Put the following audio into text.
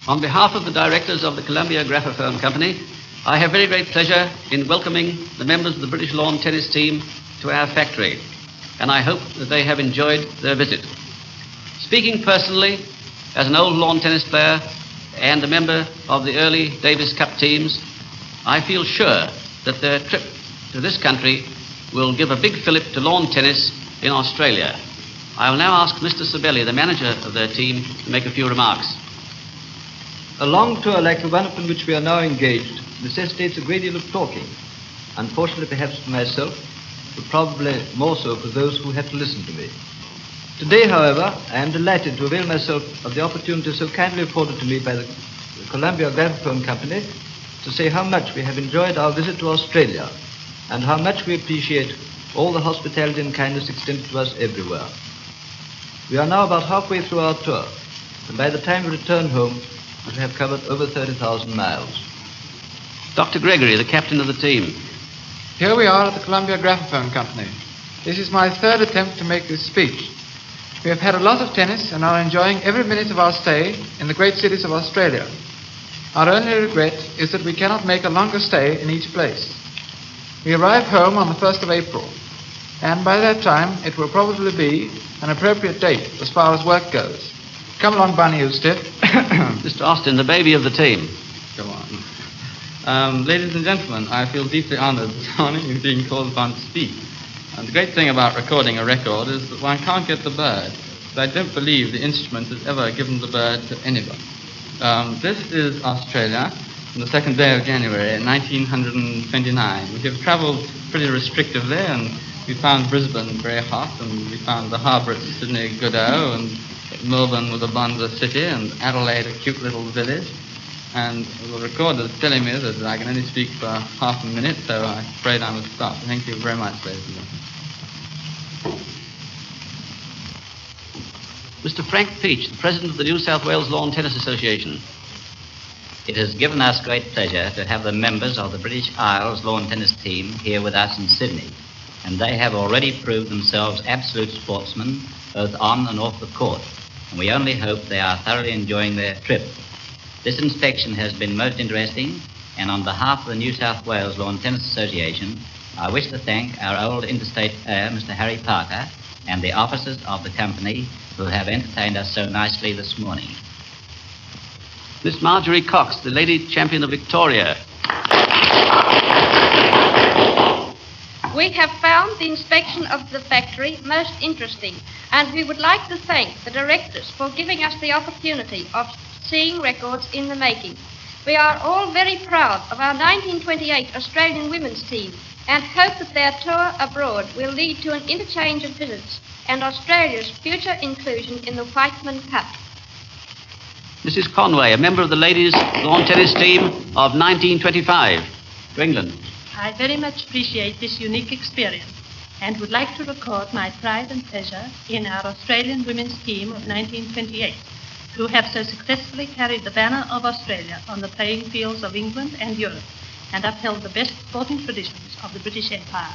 On behalf of the directors of the Columbia Graphophone Company, I have very great pleasure in welcoming the members of the British lawn tennis team to our factory, and I hope that they have enjoyed their visit. Speaking personally, as an old lawn tennis player and a member of the early Davis Cup teams, I feel sure that their trip to this country will give a big fillip to lawn tennis in Australia. I will now ask Mr. Sabelli, the manager of their team, to make a few remarks. A long tour like the one upon which we are now engaged necessitates a great deal of talking. Unfortunately, perhaps for myself, but probably more so for those who have to listen to me. Today, however, I am delighted to avail myself of the opportunity so kindly afforded to me by the Columbia Graphophone Company to say how much we have enjoyed our visit to Australia and how much we appreciate all the hospitality and kindness extended to us everywhere. We are now about halfway through our tour, and by the time we return home, we shall have covered over 30,000 miles. Dr. Gregory, the captain of the team. Here we are at the Columbia Graphophone Company. This is my third attempt to make this speech. We have had a lot of tennis and are enjoying every minute of our stay in the great cities of Australia. Our only regret is that we cannot make a longer stay in each place. We arrive home on the 1st of April, and by that time it will probably be an appropriate date as far as work goes. Come along, Bunny, you stiff. Mr. Austin, the baby of the team. Go on. Ladies and gentlemen, I feel deeply honored this morning in being called upon to speak. And the great thing about recording a record is that one can't get the bird. But I don't believe the instrument has ever given the bird to anybody. This is Australia on the 2nd day of January 1929. We have traveled pretty restrictively, and we found Brisbane very hot, and we found the harbour at Sydney Godot, and Melbourne was a bonza city, and Adelaide a cute little village. And the recorder's telling me that I can only speak for half a minute, so I'm afraid I must stop. Thank you very much, ladies and gentlemen. Mr. Frank Peach, the president of the New South Wales Lawn Tennis Association. It has given us great pleasure to have the members of the British Isles lawn tennis team here with us in Sydney, and they have already proved themselves absolute sportsmen, both on and off the court, and we only hope they are thoroughly enjoying their trip. This inspection has been most interesting, and on behalf of the New South Wales Lawn Tennis Association, I wish to thank our old interstate player, Mr. Harry Parker, and the officers of the company who have entertained us so nicely this morning. Miss Marjorie Cox, the lady champion of Victoria. We have found the inspection of the factory most interesting, and we would like to thank the directors for giving us the opportunity of seeing records in the making. We are all very proud of our 1928 Australian women's team and hope that their tour abroad will lead to an interchange of visits and Australia's future inclusion in the Whiteman Cup. Mrs. Conway, a member of the ladies' lawn tennis team of 1925, to England. I very much appreciate this unique experience and would like to record my pride and pleasure in our Australian women's team of 1928, who have so successfully carried the banner of Australia on the playing fields of England and Europe and upheld the best sporting traditions of the British Empire.